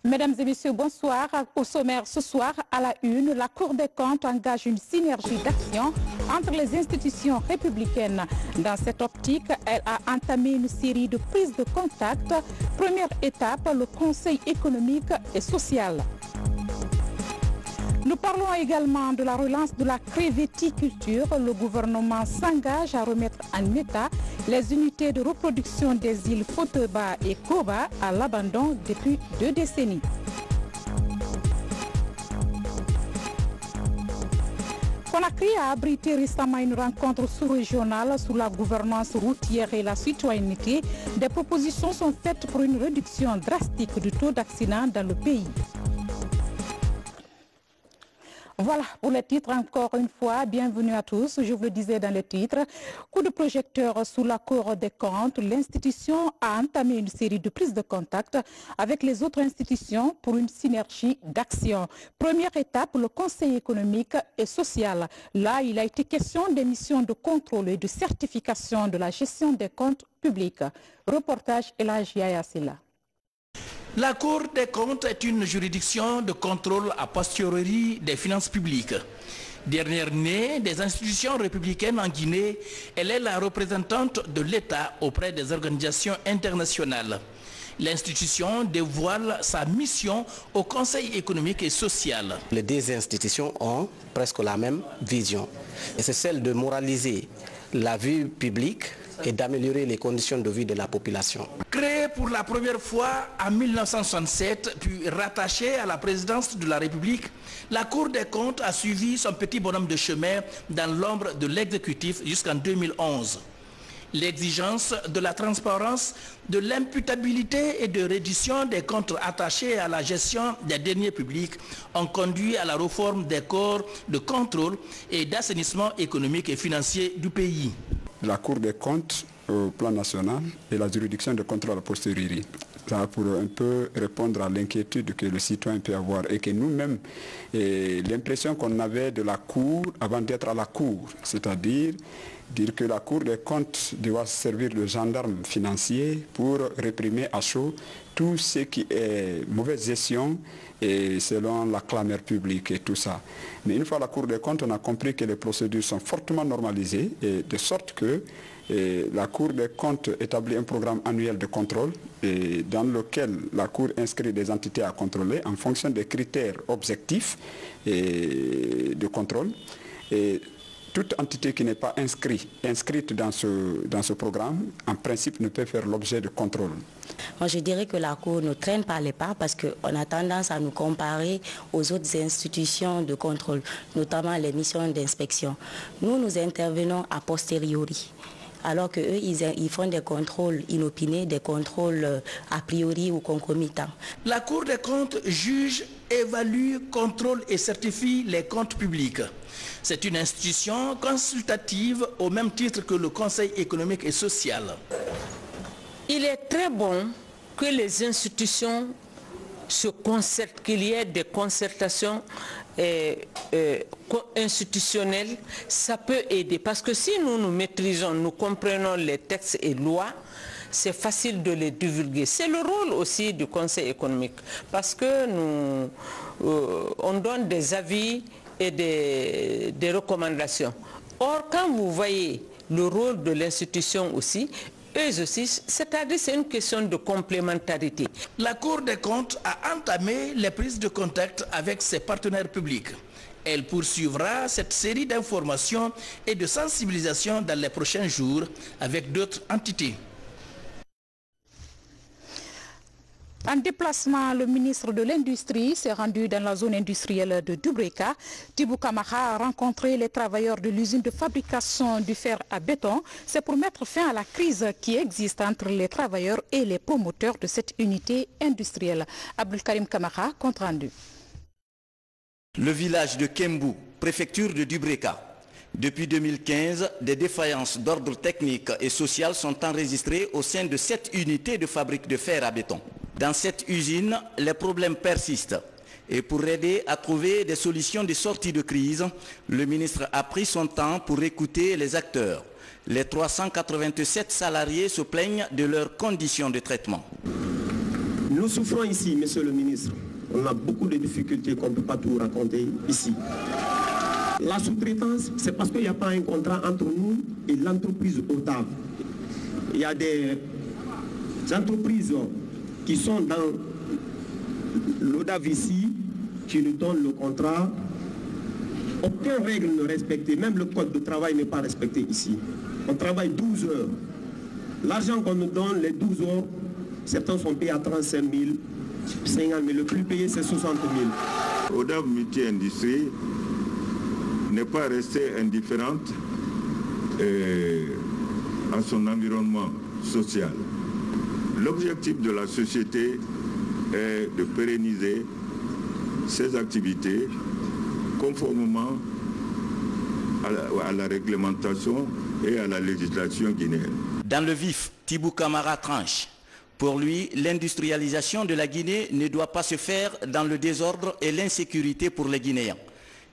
Mesdames et messieurs, bonsoir. Au sommaire ce soir, à la une, la Cour des comptes engage une synergie d'action entre les institutions républicaines. Dans cette optique, elle a entamé une série de prises de contact. Première étape, le Conseil économique et social. Nous parlons également de la relance de la créveticulture. Le gouvernement s'engage à remettre en état les unités de reproduction des îles Foteba et Koba à l'abandon depuis 2 décennies. Conakry a abrité récemment une rencontre sous-régionale sur la gouvernance routière et la citoyenneté. Des propositions sont faites pour une réduction drastique du taux d'accident dans le pays. Voilà pour les titres encore une fois. Bienvenue à tous. Je vous le disais dans les titres. Coup de projecteur sous la Cour des comptes. L'institution a entamé une série de prises de contact avec les autres institutions pour une synergie d'action. Première étape, le Conseil économique et social. Là, il a été question des missions de contrôle et de certification de la gestion des comptes publics. Reportage Elhadji Yaya Silla. La Cour des comptes est une juridiction de contrôle a posteriori des finances publiques. Dernière née des institutions républicaines en Guinée, elle est la représentante de l'État auprès des organisations internationales. L'institution dévoile sa mission au Conseil économique et social. Les deux institutions ont presque la même vision. Et c'est celle de moraliser la vie publique et d'améliorer les conditions de vie de la population. Créée pour la première fois en 1967, puis rattachée à la présidence de la République, la Cour des comptes a suivi son petit bonhomme de chemin dans l'ombre de l'exécutif jusqu'en 2011. L'exigence de la transparence, de l'imputabilité et de reddition des comptes attachés à la gestion des deniers publics ont conduit à la réforme des corps de contrôle et d'assainissement économique et financier du pays. La Cour des comptes au plan national et la juridiction de contrôle a posteriori. Ça pour un peu répondre à l'inquiétude que le citoyen peut avoir et que nous-mêmes, l'impression qu'on avait de la Cour avant d'être à la Cour, c'est-à-dire dire que la Cour des comptes doit servir de gendarme financier pour réprimer à chaud tout ce qui est mauvaise gestion et selon la clameur publique et tout ça. Mais une fois à la Cour des comptes, on a compris que les procédures sont fortement normalisées et de sorte que la Cour des comptes établit un programme annuel de contrôle et dans lequel la Cour inscrit des entités à contrôler en fonction des critères objectifs de contrôle. Et toute entité qui n'est pas inscrite dans ce programme, en principe, ne peut faire l'objet de contrôle. Moi, je dirais que la Cour ne traîne pas les pas parce qu'on a tendance à nous comparer aux autres institutions de contrôle, notamment les missions d'inspection. Nous intervenons a posteriori. Alors qu'eux, ils font des contrôles inopinés, des contrôles a priori ou concomitants. La Cour des comptes juge, évalue, contrôle et certifie les comptes publics. C'est une institution consultative au même titre que le Conseil économique et social. Il est très bon que les institutions se concertent, qu'il y ait des concertations institutionnelles, ça peut aider. Parce que si nous maîtrisons, nous comprenons les textes et lois, c'est facile de les divulguer. C'est le rôle aussi du Conseil économique. Parce que on donne des avis et des recommandations. Or, quand vous voyez le rôle de l'institution aussi, eux aussi, c'est-à-dire c'est une question de complémentarité. La Cour des comptes a entamé les prises de contact avec ses partenaires publics. Elle poursuivra cette série d'informations et de sensibilisation dans les prochains jours avec d'autres entités. En déplacement, le ministre de l'Industrie s'est rendu dans la zone industrielle de Dubreka. Tibou Kamara a rencontré les travailleurs de l'usine de fabrication du fer à béton. C'est pour mettre fin à la crise qui existe entre les travailleurs et les promoteurs de cette unité industrielle. Abdul Karim Kamara, compte rendu. Le village de Kembou, préfecture de Dubreka. Depuis 2015, des défaillances d'ordre technique et social sont enregistrées au sein de cette unité de fabrique de fer à béton. Dans cette usine, les problèmes persistent. Et pour aider à trouver des solutions de sortie de crise, le ministre a pris son temps pour écouter les acteurs. Les 387 salariés se plaignent de leurs conditions de traitement. Nous souffrons ici, monsieur le ministre. On a beaucoup de difficultés qu'on ne peut pas tout raconter ici. La sous-traitance, c'est parce qu'il n'y a pas un contrat entre nous et l'entreprise ODAV. Il y a des entreprises qui sont dans l'ODAV ici, qui nous donnent le contrat. Aucune règle n'est respectée, même le code de travail n'est pas respecté ici. On travaille 12 heures. L'argent qu'on nous donne, les 12 heures, certains sont payés à 35 000, 50 000, le plus payé c'est 60 000. ODAV Multi-Industrie n'est pas restée indifférente à son environnement social. L'objectif de la société est de pérenniser ses activités conformément à la réglementation et à la législation guinéenne. Dans le vif, Tibou Camara tranche. Pour lui, l'industrialisation de la Guinée ne doit pas se faire dans le désordre et l'insécurité pour les Guinéens.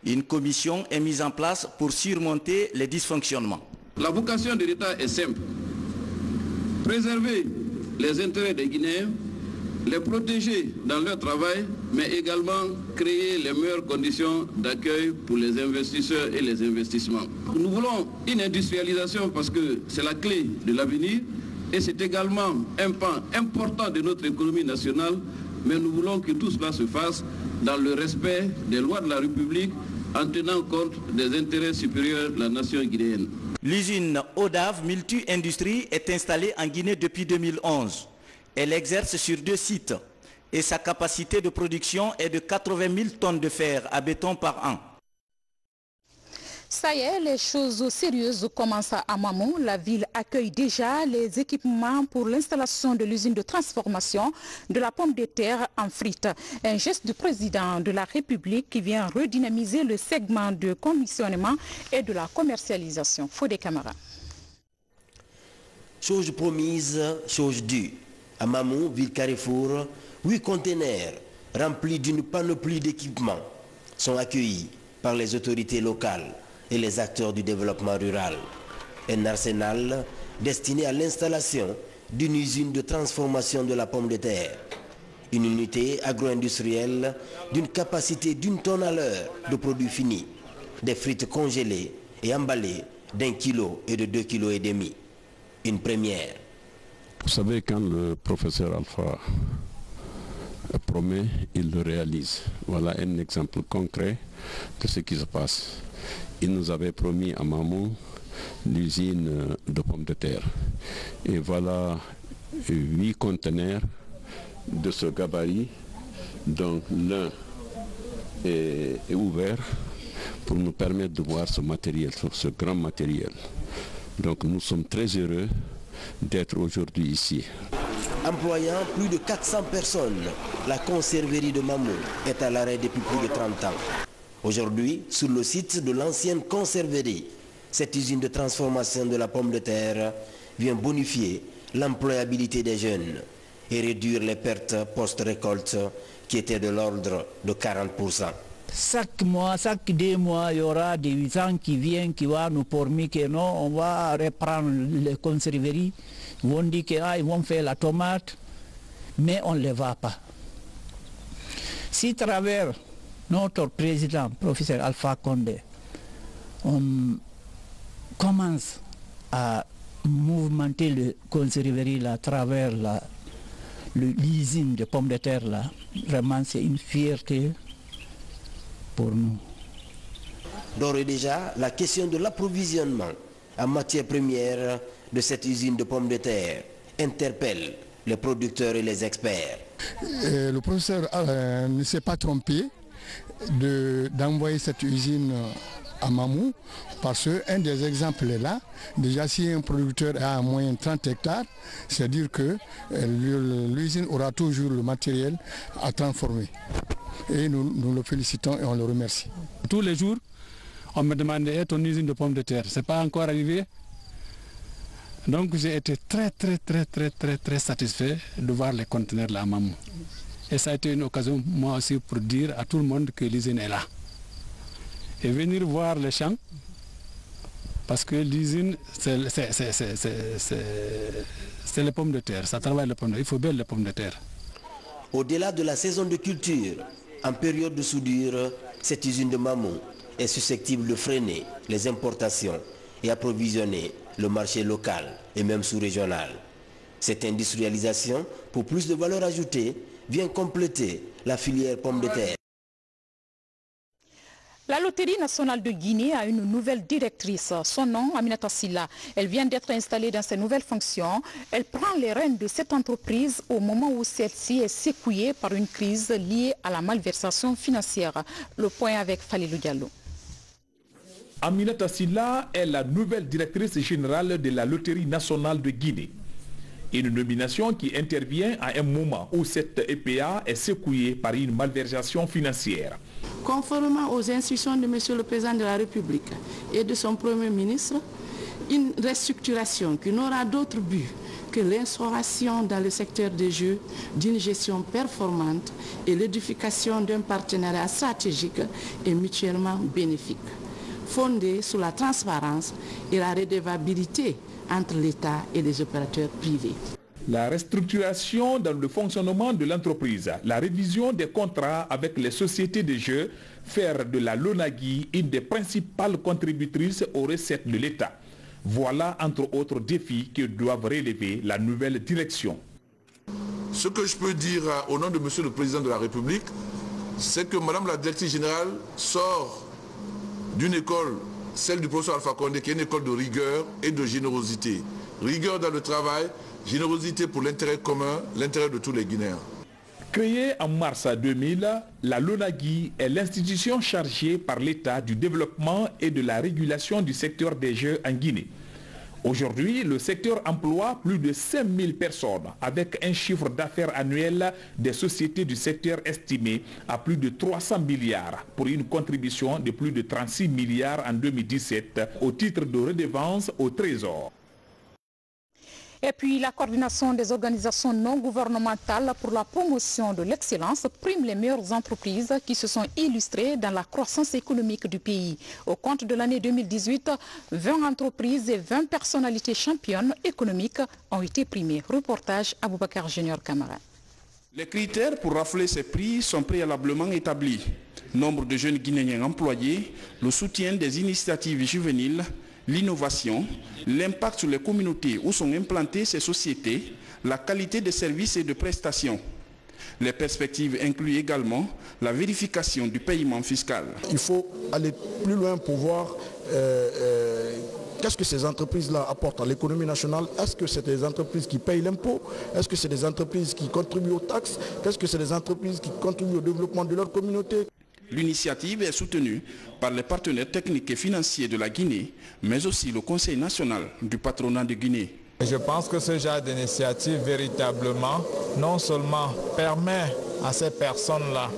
Une commission est mise en place pour surmonter les dysfonctionnements. La vocation de l'État est simple. Préserver les intérêts des Guinéens, les protéger dans leur travail, mais également créer les meilleures conditions d'accueil pour les investisseurs et les investissements. Nous voulons une industrialisation parce que c'est la clé de l'avenir et c'est également un pan important de notre économie nationale, mais nous voulons que tout cela se fasse dans le respect des lois de la République en tenant compte des intérêts supérieurs de la nation guinéenne. L'usine ODAV Multi-Industrie est installée en Guinée depuis 2011. Elle exerce sur 2 sites et sa capacité de production est de 80 000 tonnes de fer à béton par an. Ça y est, les choses sérieuses commencent à Mamou. La ville accueille déjà les équipements pour l'installation de l'usine de transformation de la pomme de terre en frites. Un geste du président de la République qui vient redynamiser le segment de conditionnement et de la commercialisation. Fodé Camara. Chose promise, chose due. À Mamou, ville Carrefour, 8 containers remplis d'une panoplie d'équipements sont accueillis par les autorités locales et les acteurs du développement rural. Un arsenal destiné à l'installation d'une usine de transformation de la pomme de terre. Une unité agro-industrielle d'une capacité d'1 tonne à l'heure de produits finis. Des frites congelées et emballées d'1 kilo et de 2,5 kg. Une première. Vous savez, quand le professeur Alpha promet, il le réalise. Voilà un exemple concret de ce qui se passe. Il nous avait promis à Mamou l'usine de pommes de terre. Et voilà 8 conteneurs de ce gabarit, dont l'un est ouvert pour nous permettre de voir ce matériel, ce grand matériel. Donc nous sommes très heureux d'être aujourd'hui ici. Employant plus de 400 personnes, la conserverie de Mamou est à l'arrêt depuis plus de 30 ans. Aujourd'hui, sur le site de l'ancienne conserverie, cette usine de transformation de la pomme de terre vient bonifier l'employabilité des jeunes et réduire les pertes post-récolte qui étaient de l'ordre de 40%. Chaque mois, chaque 2 mois, il y aura des usines qui viennent, qui vont nous promettre que non, on va reprendre les conserveries. Ils vont dire qu'ils vont faire la tomate, mais on ne les va pas. Si à travers notre président, professeur Alpha Condé, on commence à mouvementer le conserverie à travers l'usine de pommes de terre là, vraiment c'est une fierté pour nous. D'ores et déjà, la question de l'approvisionnement en matières premières de cette usine de pommes de terre interpelle les producteurs et les experts. Le professeur ne s'est pas trompé d'envoyer cette usine à Mamou parce qu'un des exemples est là. Déjà, si un producteur a en moyenne 30 hectares, c'est-à-dire que l'usine aura toujours le matériel à transformer. Et nous le félicitons et on le remercie. Tous les jours, on me demandait ton usine de pommes de terre. Ce n'est pas encore arrivé. Donc j'ai été très satisfait de voir les conteneurs là à Mamou. Et ça a été une occasion, moi aussi, pour dire à tout le monde que l'usine est là. Et venir voir les champs, parce que l'usine, c'est les pommes de terre. Ça travaille les pommes de terre. Il faut bien les pommes de terre. Au-delà de la saison de culture, en période de soudure, cette usine de Mamou est susceptible de freiner les importations et approvisionner le marché local et même sous-régional. Cette industrialisation, pour plus de valeur ajoutée, vient compléter la filière pomme de terre. La Loterie nationale de Guinée a une nouvelle directrice. Son nom, Aminata Silla. Elle vient d'être installée dans ses nouvelles fonctions. Elle prend les rênes de cette entreprise au moment où celle-ci est secouée par une crise liée à la malversation financière. Le point avec Falilou Diallo. Aminata Silla est la nouvelle directrice générale de la Loterie nationale de Guinée. Une nomination qui intervient à un moment où cette EPA est secouée par une malversation financière. Conformément aux instructions de M. le Président de la République et de son Premier ministre, une restructuration qui n'aura d'autre but que l'instauration dans le secteur des jeux d'une gestion performante et l'édification d'un partenariat stratégique et mutuellement bénéfique, fondé sur la transparence et la redevabilité entre l'État et les opérateurs privés. La restructuration dans le fonctionnement de l'entreprise, la révision des contrats avec les sociétés de jeux, faire de la LONAGUI une des principales contributrices aux recettes de l'État. Voilà entre autres défis que doivent relever la nouvelle direction. Ce que je peux dire au nom de Monsieur le Président de la République, c'est que Madame la Directrice Générale sort d'une école, celle du professeur Alpha Condé, qui est une école de rigueur et de générosité. Rigueur dans le travail, générosité pour l'intérêt commun, l'intérêt de tous les Guinéens. Créée en mars 2000, la LONAGUI est l'institution chargée par l'État du développement et de la régulation du secteur des jeux en Guinée. Aujourd'hui, le secteur emploie plus de 5000 personnes avec un chiffre d'affaires annuel des sociétés du secteur estimé à plus de 300 milliards pour une contribution de plus de 36 milliards en 2017 au titre de redevance au Trésor. Et puis la coordination des organisations non gouvernementales pour la promotion de l'excellence prime les meilleures entreprises qui se sont illustrées dans la croissance économique du pays. Au compte de l'année 2018, 20 entreprises et 20 personnalités championnes économiques ont été primées. Reportage Aboubakar Junior Camara. Les critères pour rafler ces prix sont préalablement établis. Nombre de jeunes Guinéens employés, le soutien des initiatives juvéniles, l'innovation, l'impact sur les communautés où sont implantées ces sociétés, la qualité des services et de prestations. Les perspectives incluent également la vérification du paiement fiscal. Il faut aller plus loin pour voir qu'est-ce que ces entreprises-là apportent à l'économie nationale. Est-ce que c'est des entreprises qui payent l'impôt? Est-ce que c'est des entreprises qui contribuent aux taxes? Est-ce que c'est des entreprises qui contribuent au développement de leur communauté? L'initiative est soutenue par les partenaires techniques et financiers de la Guinée, mais aussi le Conseil national du patronat de Guinée. Je pense que ce genre d'initiative véritablement non seulement permet à ces personnes-là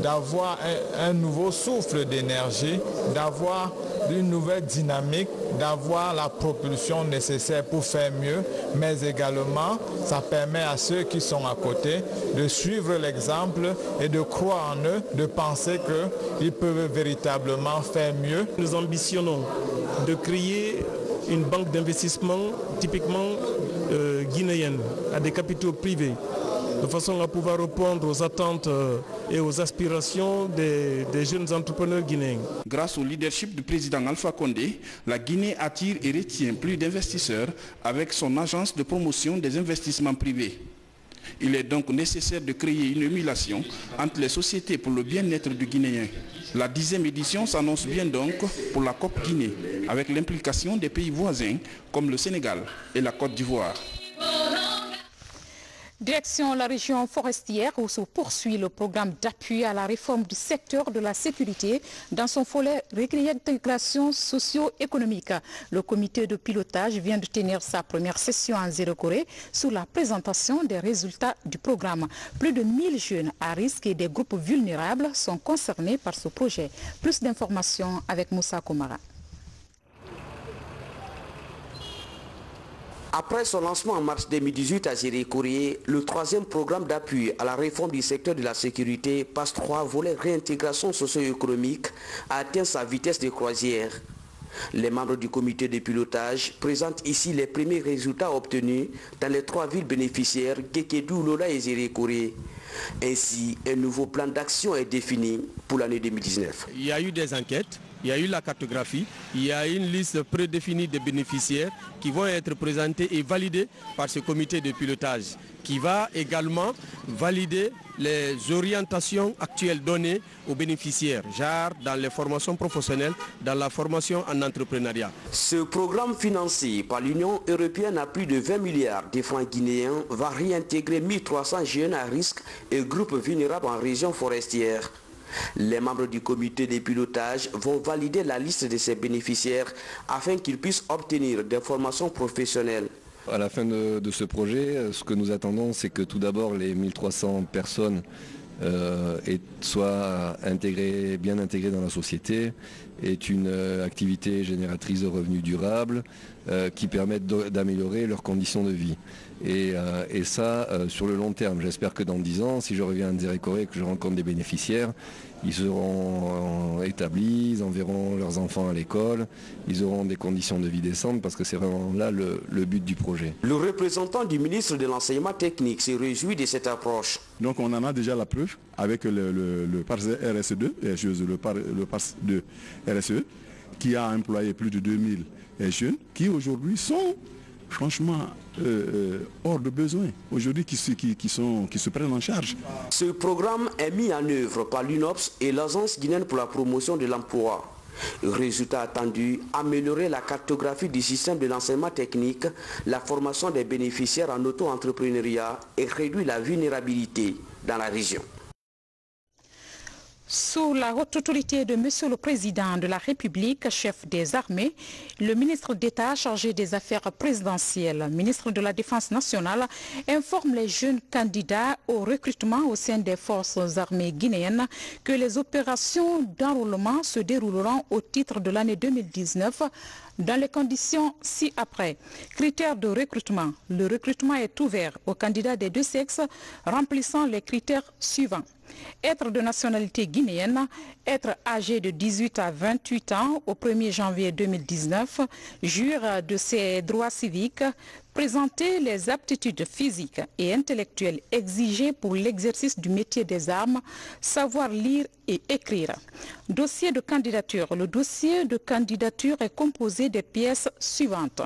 d'avoir un nouveau souffle d'énergie, d'avoir une nouvelle dynamique, d'avoir la propulsion nécessaire pour faire mieux, mais également ça permet à ceux qui sont à côté de suivre l'exemple et de croire en eux, de penser qu'ils peuvent véritablement faire mieux. Nous ambitionnons de créer une banque d'investissement typiquement guinéenne à des capitaux privés, de façon à pouvoir répondre aux attentes et aux aspirations des jeunes entrepreneurs guinéens. Grâce au leadership du président Alpha Condé, la Guinée attire et retient plus d'investisseurs avec son agence de promotion des investissements privés. Il est donc nécessaire de créer une émulation entre les sociétés pour le bien-être du Guinéen. La 10e édition s'annonce bien donc pour la COP Guinée, avec l'implication des pays voisins comme le Sénégal et la Côte d'Ivoire. Direction la région forestière où se poursuit le programme d'appui à la réforme du secteur de la sécurité dans son volet réintégration socio-économique. Le comité de pilotage vient de tenir sa première session en Zéro-Corée sous la présentation des résultats du programme. Plus de 1000 jeunes à risque et des groupes vulnérables sont concernés par ce projet. Plus d'informations avec Moussa Komara. Après son lancement en mars 2018 à Zéro-Corée, le 3e programme d'appui à la réforme du secteur de la sécurité, PASS 3, volet réintégration socio-économique, a atteint sa vitesse de croisière. Les membres du comité de pilotage présentent ici les premiers résultats obtenus dans les 3 villes bénéficiaires, Kékédou, Lola et Zéro-Corée. Ainsi, un nouveau plan d'action est défini pour l'année 2019. Il y a eu des enquêtes, il y a eu la cartographie, il y a une liste prédéfinie de bénéficiaires qui vont être présentés et validés par ce comité de pilotage, qui va également valider les orientations actuelles données aux bénéficiaires, genre dans les formations professionnelles, dans la formation en entrepreneuriat. Ce programme financé par l'Union européenne à plus de 20 milliards de francs guinéens va réintégrer 1300 jeunes à risque et groupes vulnérables en région forestière. Les membres du comité de pilotage vont valider la liste de ces bénéficiaires afin qu'ils puissent obtenir des formations professionnelles. À la fin de ce projet, ce que nous attendons, c'est que tout d'abord les 1300 personnes soient bien intégrées dans la société, est une activité génératrice de revenus durables qui permettent d'améliorer leurs conditions de vie. Et ça, sur le long terme, j'espère que dans 10 ans, si je reviens à Nzérékoré et que je rencontre des bénéficiaires, ils seront établis, ils enverront leurs enfants à l'école, ils auront des conditions de vie décentes parce que c'est vraiment là le but du projet. Le représentant du ministre de l'Enseignement technique se réjouit de cette approche. Donc on en a déjà la preuve avec le PARS RSE2, le PARS de RSE, qui a employé plus de 2000 jeunes qui aujourd'hui sont franchement hors de besoin, aujourd'hui qui se prennent en charge. Ce programme est mis en œuvre par l'UNOPS et l'Agence guinéenne pour la promotion de l'emploi. Résultat attendu, améliorer la cartographie du système de l'enseignement technique, la formation des bénéficiaires en auto-entrepreneuriat et réduire la vulnérabilité dans la région. Sous la haute autorité de Monsieur le Président de la République, chef des armées, le ministre d'État chargé des affaires présidentielles, ministre de la Défense nationale, informe les jeunes candidats au recrutement au sein des forces armées guinéennes que les opérations d'enrôlement se dérouleront au titre de l'année 2019 dans les conditions ci-après. Critères de recrutement. Le recrutement est ouvert aux candidats des deux sexes remplissant les critères suivants. Être de nationalité guinéenne, être âgé de 18 à 28 ans au 1er janvier 2019, jouir de ses droits civiques, présenter les aptitudes physiques et intellectuelles exigées pour l'exercice du métier des armes, savoir lire et écrire. Dossier de candidature. Le dossier de candidature est composé des pièces suivantes.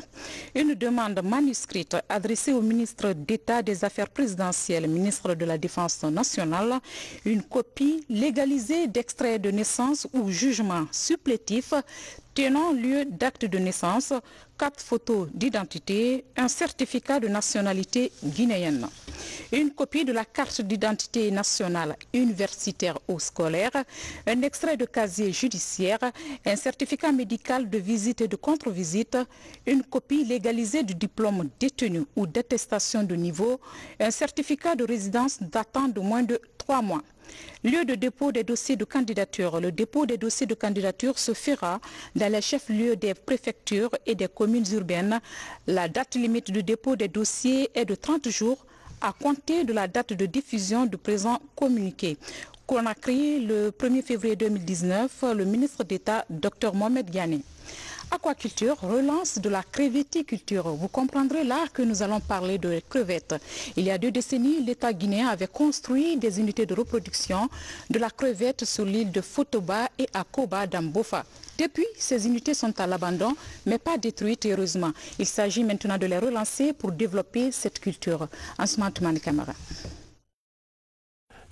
Une demande manuscrite adressée au ministre d'État des Affaires présidentielles, ministre de la Défense nationale, une copie légalisée d'extrait de naissance ou jugement supplétif tenant lieu d'acte de naissance, 4 photos d'identité, un certificat de nationalité guinéenne, une copie de la carte d'identité nationale universitaire ou scolaire, un extrait de casier judiciaire, un certificat médical de visite et de contre-visite, une copie légalisée du diplôme détenu ou d'attestation de niveau, un certificat de résidence datant de moins de 3 mois. Lieu de dépôt des dossiers de candidature. Le dépôt des dossiers de candidature se fera dans les chefs-lieux des préfectures et des communes urbaines. La date limite de dépôt des dossiers est de 30 jours à compter de la date de diffusion du présent communiqué. Conakry, le 1er février 2019, le ministre d'État, Dr Mohamed Ghané. Aquaculture, relance de la crevetticulture. Vous comprendrez là que nous allons parler de crevettes. Il y a 2 décennies, l'État guinéen avait construit des unités de reproduction de la crevette sur l'île de Fotoba et à Koba dans Bofa. Depuis, ces unités sont à l'abandon, mais pas détruites heureusement. Il s'agit maintenant de les relancer pour développer cette culture. Ansman Toumani Kamara.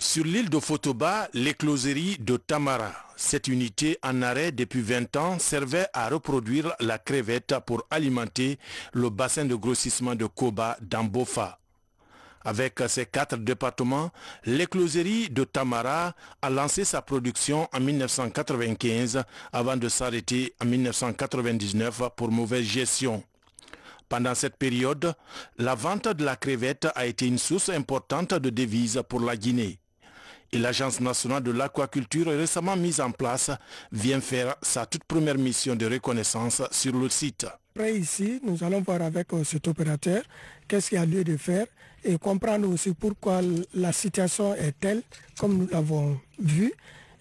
Sur l'île de Fotoba, l'écloserie de Tamara. Cette unité en arrêt depuis 20 ans servait à reproduire la crevette pour alimenter le bassin de grossissement de Koba dans Bofa. Avec ses 4 départements, l'écloserie de Tamara a lancé sa production en 1995 avant de s'arrêter en 1999 pour mauvaise gestion. Pendant cette période, la vente de la crevette a été une source importante de devises pour la Guinée. Et l'Agence nationale de l'aquaculture récemment mise en place vient faire sa toute première mission de reconnaissance sur le site. Après ici, nous allons voir avec cet opérateur qu'est-ce qu'il y a lieu de faire et comprendre aussi pourquoi la situation est telle comme nous l'avons vu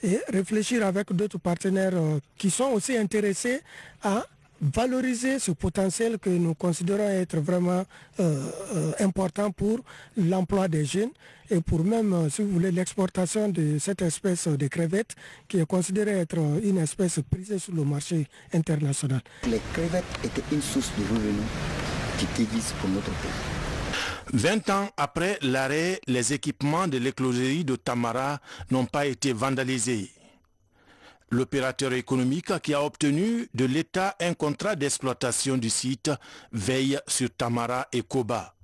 et réfléchir avec d'autres partenaires qui sont aussi intéressés à valoriser ce potentiel que nous considérons être vraiment important pour l'emploi des jeunes et pour même, si vous voulez, l'exportation de cette espèce de crevette qui est considérée être une espèce prisée sur le marché international. Les crevettes étaient une source de revenus qui dévise pour notre pays. 20 ans après l'arrêt, les équipements de l'écloserie de Tamara n'ont pas été vandalisés. L'opérateur économique qui a obtenu de l'État un contrat d'exploitation du site veille sur Tamara et Koba.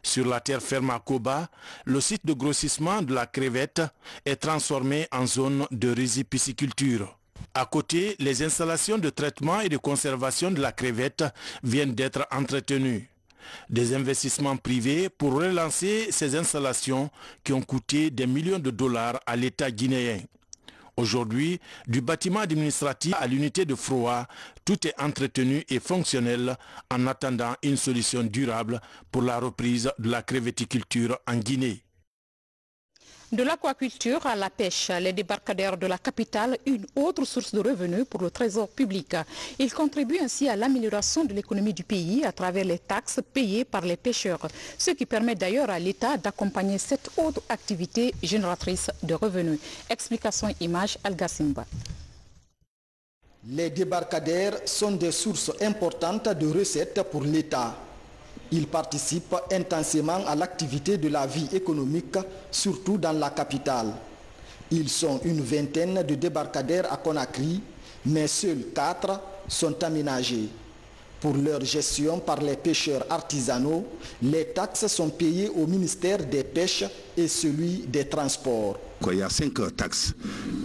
Sur la terre ferme à Koba, le site de grossissement de la crevette est transformé en zone de rizipisciculture. À côté, les installations de traitement et de conservation de la crevette viennent d'être entretenues. Des investissements privés pour relancer ces installations qui ont coûté des millions de dollars à l'État guinéen. Aujourd'hui, du bâtiment administratif à l'unité de Froa, tout est entretenu et fonctionnel en attendant une solution durable pour la reprise de la creveticulture en Guinée. De l'aquaculture à la pêche, les débarcadères de la capitale, une autre source de revenus pour le trésor public. Ils contribuent ainsi à l'amélioration de l'économie du pays à travers les taxes payées par les pêcheurs, ce qui permet d'ailleurs à l'État d'accompagner cette autre activité génératrice de revenus. Explication image Al-Gassimba. Les débarcadères sont des sources importantes de recettes pour l'État. Ils participent intensément à l'activité de la vie économique, surtout dans la capitale. Ils sont une vingtaine de débarcadères à Conakry, mais seuls 4 sont aménagés. Pour leur gestion par les pêcheurs artisanaux, les taxes sont payées au ministère des Pêches et celui des Transports. Il y a 5 taxes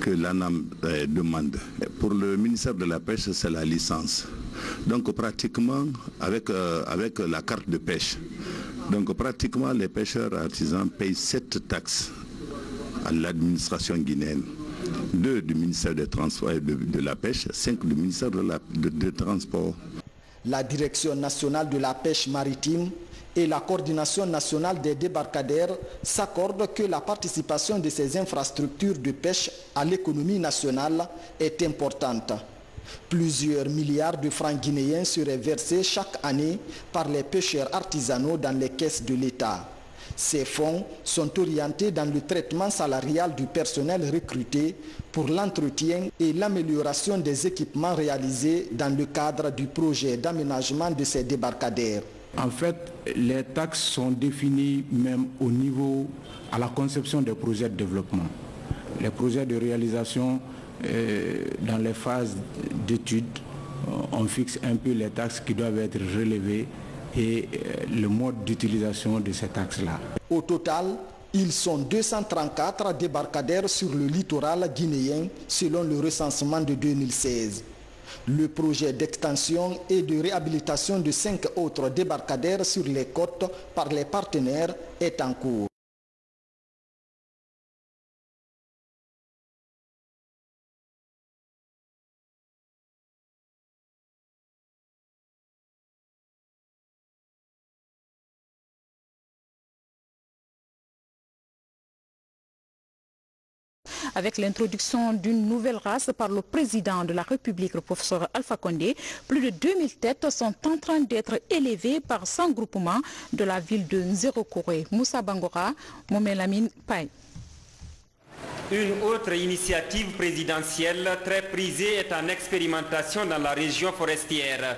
que l'ANAM demande. Pour le ministère de la Pêche, c'est la licence. Donc pratiquement, avec la carte de pêche, donc pratiquement les pêcheurs artisans payent 7 taxes à l'administration guinéenne. 2 du ministère des Transports et de la Pêche, 5 du ministère de Transport. La Direction nationale de la pêche maritime et la coordination nationale des débarcadères s'accordent que la participation de ces infrastructures de pêche à l'économie nationale est importante. Plusieurs milliards de francs guinéens seraient versés chaque année par les pêcheurs artisanaux dans les caisses de l'État. Ces fonds sont orientés dans le traitement salarial du personnel recruté pour l'entretien et l'amélioration des équipements réalisés dans le cadre du projet d'aménagement de ces débarcadères. En fait, les taxes sont définies même au niveau à la conception des projets de développement. Les projets de réalisation dans les phases d'études, on fixe un peu les taxes qui doivent être relevées et le mode d'utilisation de ces taxes-là. Au total, ils sont 234 débarcadères sur le littoral guinéen selon le recensement de 2016. Le projet d'extension et de réhabilitation de 5 autres débarcadères sur les côtes par les partenaires est en cours. Avec l'introduction d'une nouvelle race par le président de la République, le professeur Alpha Condé, plus de 2000 têtes sont en train d'être élevées par 100 groupements de la ville de Nzéro-Koré. Moussa Bangora, Momelamine Paye. Une autre initiative présidentielle très prisée est en expérimentation dans la région forestière.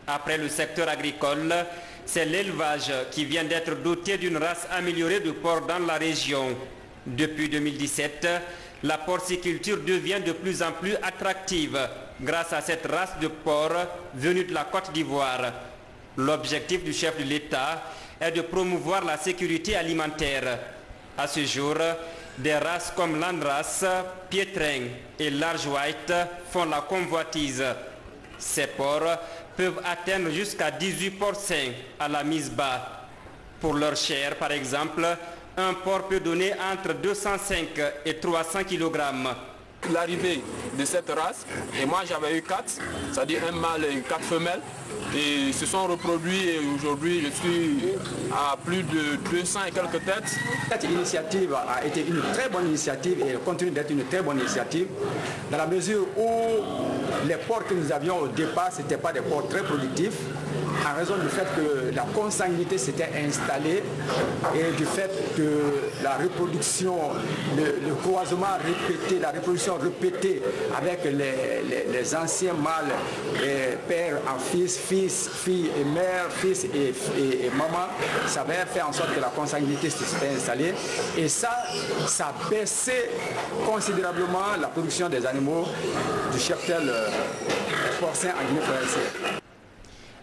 Après le secteur agricole, c'est l'élevage qui vient d'être doté d'une race améliorée de porcs dans la région. Depuis 2017, la porciculture devient de plus en plus attractive grâce à cette race de porc venue de la Côte d'Ivoire. L'objectif du chef de l'État est de promouvoir la sécurité alimentaire. À ce jour, des races comme l'Andras, Piétrin et Large White font la convoitise. Ces porcs peuvent atteindre jusqu'à 18 porcs sains à la mise bas. Pour leur chair, par exemple, un porc peut donner entre 205 et 300 kg. L'arrivée de cette race, et moi j'avais eu 4, c'est-à-dire un mâle et 4 femelles, et se sont reproduits et aujourd'hui je suis à plus de 200 et quelques têtes. Cette initiative a été une très bonne initiative et elle continue d'être une très bonne initiative dans la mesure où les ports que nous avions au départ, ce n'étaient pas des ports très productifs en raison du fait que la consanguinité s'était installée et du fait que la reproduction, le croisement répété, la reproduction répétée avec les anciens mâles, père en fils, fille et mère, fils et maman, ça avait fait en sorte que la consanguinité s'était installée et ça a baissé considérablement la production des animaux du cheptel porcin en Guinée forestière.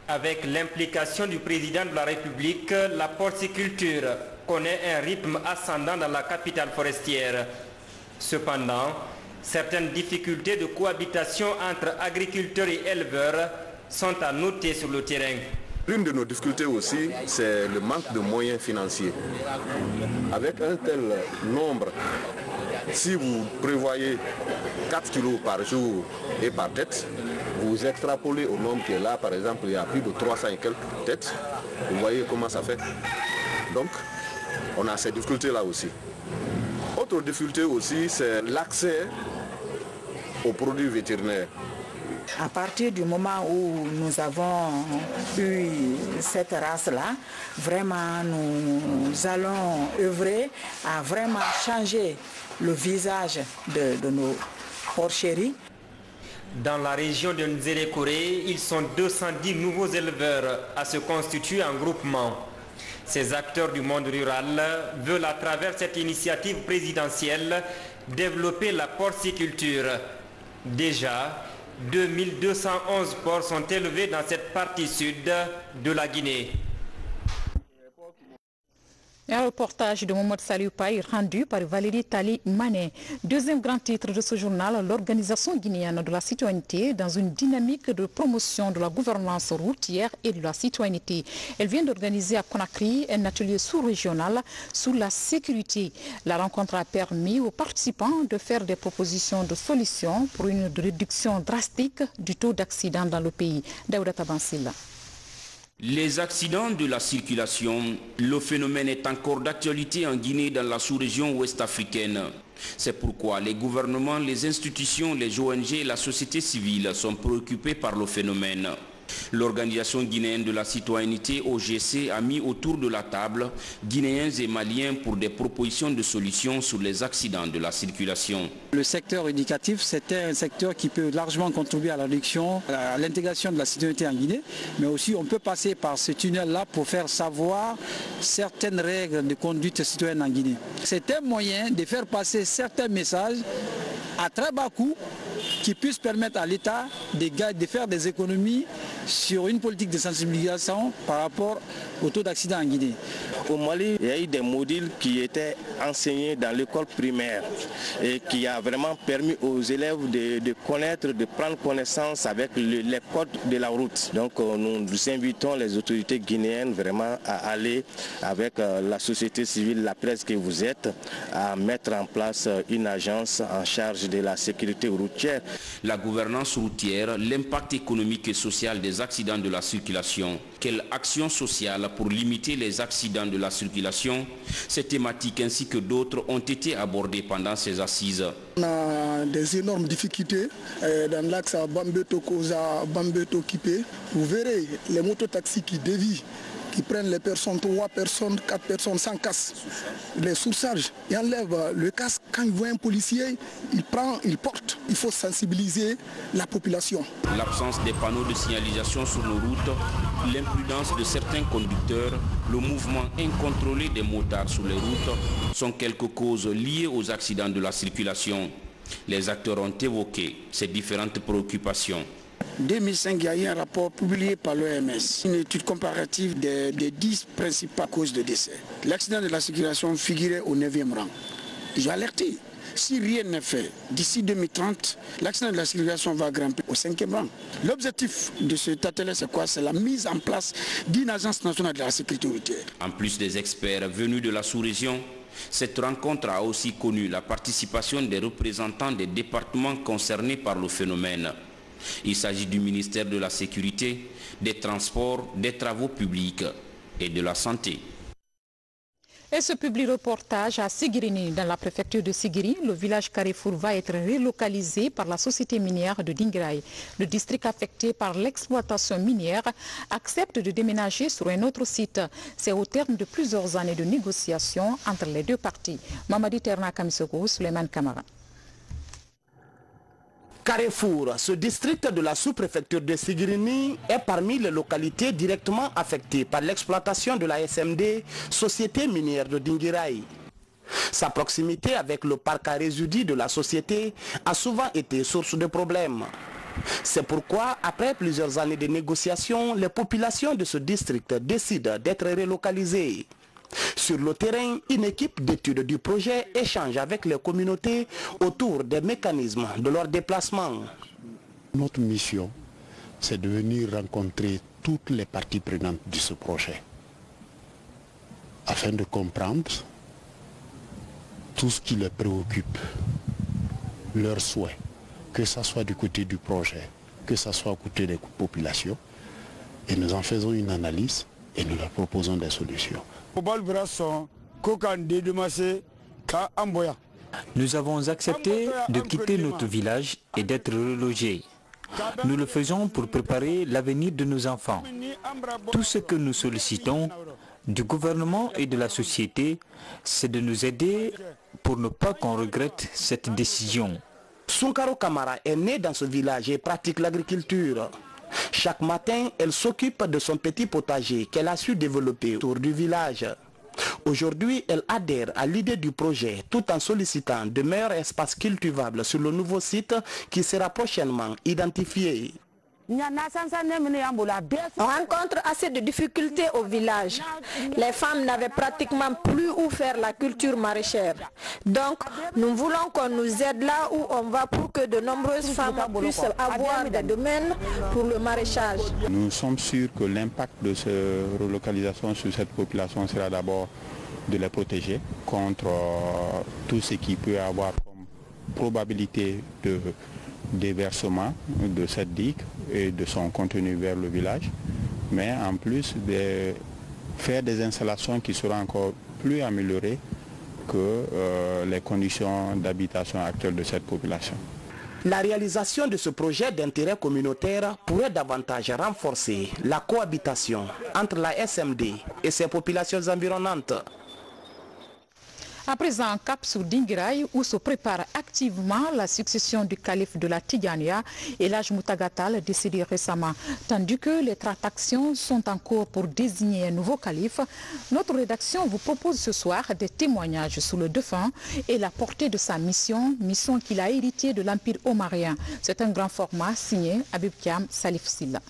Avec l'implication du président de la République, la porciculture connaît un rythme ascendant dans la capitale forestière. Cependant, certaines difficultés de cohabitation entre agriculteurs et éleveurs sont à noter sur le terrain. L'une de nos difficultés aussi, c'est le manque de moyens financiers. Avec un tel nombre, si vous prévoyez 4 kilos par jour et par tête, vous extrapolez au nombre qui est là, par exemple, il y a plus de 300 et quelques têtes, vous voyez comment ça fait. Donc, on a ces difficultés-là aussi. Autre difficulté aussi, c'est l'accès aux produits vétérinaires. À partir du moment où nous avons eu cette race-là, vraiment nous allons œuvrer à vraiment changer le visage de nos porcheries. Dans la région de Nzérékoré, ils sont 210 nouveaux éleveurs à se constituer en groupement. Ces acteurs du monde rural veulent à travers cette initiative présidentielle développer la porciculture. Déjà, 2211 porcs sont élevés dans cette partie sud de la Guinée. Un reportage de Mohamed Salih Paye rendu par Valérie Tali Mané. Deuxième grand titre de ce journal, l'organisation guinéenne de la citoyenneté dans une dynamique de promotion de la gouvernance routière et de la citoyenneté. Elle vient d'organiser à Conakry un atelier sous-régional sur la sécurité. La rencontre a permis aux participants de faire des propositions de solutions pour une réduction drastique du taux d'accidents dans le pays. Daouda Tabansila. Les accidents de la circulation, le phénomène est encore d'actualité en Guinée dans la sous-région ouest-africaine. C'est pourquoi les gouvernements, les institutions, les ONG et la société civile sont préoccupés par le phénomène. L'Organisation guinéenne de la citoyenneté OGC a mis autour de la table Guinéens et Maliens pour des propositions de solutions sur les accidents de la circulation. Le secteur éducatif, c'était un secteur qui peut largement contribuer à la réduction, à l'intégration de la citoyenneté en Guinée, mais aussi on peut passer par ce tunnel-là pour faire savoir certaines règles de conduite citoyenne en Guinée. C'est un moyen de faire passer certains messages à très bas coût qui puissent permettre à l'État de faire des économies sur une politique de sensibilisation par rapport au taux d'accident en Guinée. Au Mali, il y a eu des modules qui étaient enseignés dans l'école primaire et qui a vraiment permis aux élèves de connaître, de prendre connaissance avec les codes de la route. Donc nous invitons les autorités guinéennes vraiment à aller avec la société civile, la presse que vous êtes, à mettre en place une agence en charge de la sécurité routière. La gouvernance routière, l'impact économique et social des accidents de la circulation. Quelle action sociale pour limiter les accidents de la circulation? Ces thématiques ainsi que d'autres ont été abordées pendant ces assises. On a des énormes difficultés dans l'axe Bambeto-Koza-Bambeto-Kipé. Vous verrez les mototaxis qui dévient, qui prennent les personnes, 3 personnes, 4 personnes sans casque, les surchargent, ils enlèvent le casque. Quand ils voient un policier, il prend, il porte. Il faut sensibiliser la population. L'absence des panneaux de signalisation sur nos routes, l'imprudence de certains conducteurs, le mouvement incontrôlé des motards sur les routes sont quelques causes liées aux accidents de la circulation. Les acteurs ont évoqué ces différentes préoccupations. En 2005, il y a eu un rapport publié par l'OMS, une étude comparative des 10 principales causes de décès. L'accident de la circulation figurait au 9e rang. Ils ont alerté. Si rien n'est fait, d'ici 2030, l'accident de la circulation va grimper au 5e rang. L'objectif de cet atelier, c'est quoi? C'est la mise en place d'une agence nationale de la sécurité routière. En plus des experts venus de la sous-région, cette rencontre a aussi connu la participation des représentants des départements concernés par le phénomène. Il s'agit du ministère de la Sécurité, des Transports, des Travaux publics et de la Santé. Et ce public reportage à Sigirini, dans la préfecture de Sigiri, le village Carrefour va être relocalisé par la société minière de Dinguiraye. Le district affecté par l'exploitation minière accepte de déménager sur un autre site. C'est au terme de plusieurs années de négociations entre les deux parties. Mamadi Terna Kamisoko, Suleiman Kamara. Carrefour, ce district de la sous-préfecture de Sigirini est parmi les localités directement affectées par l'exploitation de la SMD, société minière de Dinguiraye. Sa proximité avec le parc à résidus de la société a souvent été source de problèmes. C'est pourquoi, après plusieurs années de négociations, les populations de ce district décident d'être relocalisées. Sur le terrain, une équipe d'études du projet échange avec les communautés autour des mécanismes de leur déplacement. Notre mission, c'est de venir rencontrer toutes les parties prenantes de ce projet, afin de comprendre tout ce qui les préoccupe, leurs souhaits, que ce soit du côté du projet, que ce soit du côté des populations, et nous en faisons une analyse et nous leur proposons des solutions. Nous avons accepté de quitter notre village et d'être relogés. Nous le faisons pour préparer l'avenir de nos enfants. Tout ce que nous sollicitons du gouvernement et de la société, c'est de nous aider pour ne pas qu'on regrette cette décision. Sunkaro Kamara est née dans ce village et pratique l'agriculture. Chaque matin, elle s'occupe de son petit potager qu'elle a su développer autour du village. Aujourd'hui, elle adhère à l'idée du projet tout en sollicitant de meilleurs espaces cultivables sur le nouveau site qui sera prochainement identifié. On rencontre assez de difficultés au village. Les femmes n'avaient pratiquement plus où faire la culture maraîchère. Donc, nous voulons qu'on nous aide là où on va pour que de nombreuses femmes puissent avoir des domaines pour le maraîchage. Nous sommes sûrs que l'impact de cette relocalisation sur cette population sera d'abord de les protéger contre tout ce qui peut avoir comme probabilité de déversement de cette digue et de son contenu vers le village, mais en plus de faire des installations qui seront encore plus améliorées que les conditions d'habitation actuelles de cette population. La réalisation de ce projet d'intérêt communautaire pourrait davantage renforcer la cohabitation entre la SMD et ses populations environnantes. À présent, cap sur Dinguiraye où se prépare activement la succession du calife de la Tidjania et l'Haj Moutagatal décédé récemment. Tandis que les tractations sont en cours pour désigner un nouveau calife, notre rédaction vous propose ce soir des témoignages sur le défunt et la portée de sa mission qu'il a héritée de l'Empire omarien. C'est un grand format signé Habib Kiam Salif Silla.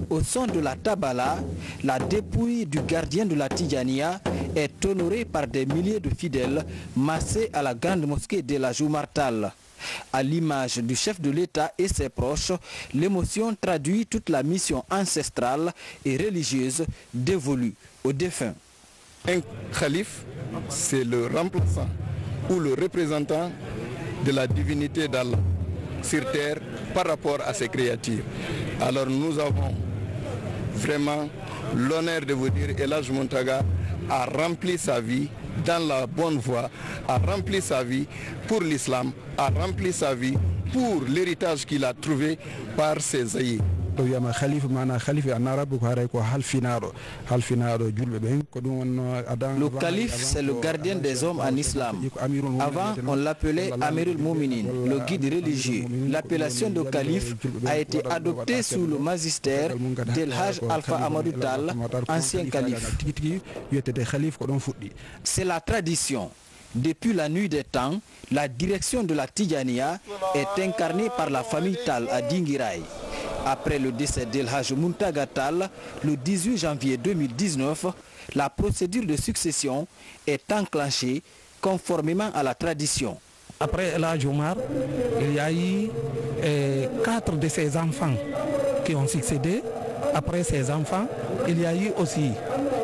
Au son de la tabala, la dépouille du gardien de la Tidjania est honorée par des milliers de fidèles massés à la grande mosquée de la Joumartal. À l'image du chef de l'État et ses proches, l'émotion traduit toute la mission ancestrale et religieuse dévolue aux défunts. Un calife, c'est le remplaçant ou le représentant de la divinité d'Allah sur terre par rapport à ses créatures. Alors nous avons vraiment l'honneur de vous dire El Hadj Mountaga a rempli sa vie dans la bonne voie, a rempli sa vie pour l'islam, a rempli sa vie pour l'héritage qu'il a trouvé par ses aïeux. Le calife, c'est le gardien des hommes en islam. Avant, on l'appelait Amirul Mouminin, le guide religieux. L'appellation de calife a été adoptée sous le magistère d'El Hadj Alpha Amadou Tall, ancien calife. C'est la tradition. Depuis la nuit des temps, la direction de la Tidjania est incarnée par la famille Tall à Dinguiraye. Après le décès d'El Hadj Mountaga Tall, le 18 janvier 2019, la procédure de succession est enclenchée conformément à la tradition. Après El Hadj Omar, il y a eu 4 de ses enfants qui ont succédé. Après ses enfants, il y a eu aussi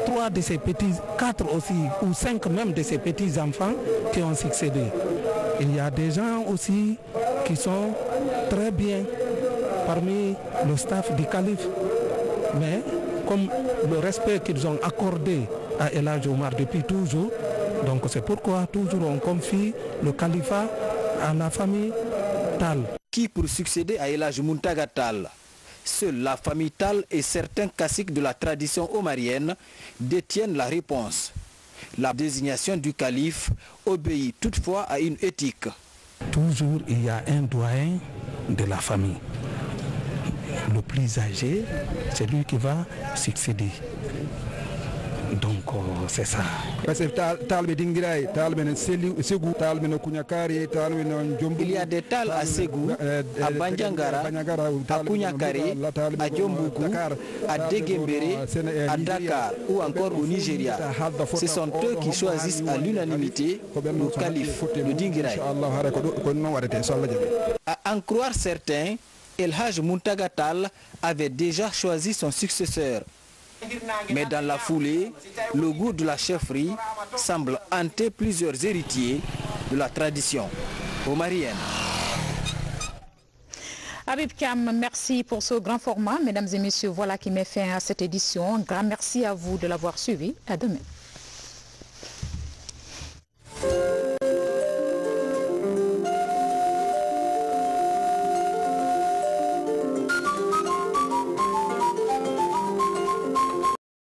3 de ses petits, 4 aussi, ou 5 même de ses petits-enfants qui ont succédé. Il y a des gens aussi qui sont très bien parmi le staff du calife. Mais comme le respect qu'ils ont accordé à El Hadj Omar depuis toujours, donc c'est pourquoi toujours on confie le califat à la famille Tall. Qui pour succéder à El Hadj Muntaga Tall? Seule la famille Tall et certains caciques de la tradition omarienne détiennent la réponse. La désignation du calife obéit toutefois à une éthique. Toujours il y a un doyen de la famille. Le plus âgé, c'est lui qui va succéder. Donc c'est ça. Il y a des Tall à Ségou, à Bandiangara, à Kougnakare, à Diombougou, à Degembere, à Dakar ou encore au Nigeria. Ce sont eux qui choisissent à l'unanimité le calife de Dinguiraye. À en croire certains, El Hadj Muntaga Tall avait déjà choisi son successeur. Mais dans la foulée, le goût de la chefferie semble hanter plusieurs héritiers de la tradition omarienne. Habib Thiam, merci pour ce grand format. Mesdames et messieurs, voilà qui met fin à cette édition. Un grand merci à vous de l'avoir suivi. À demain.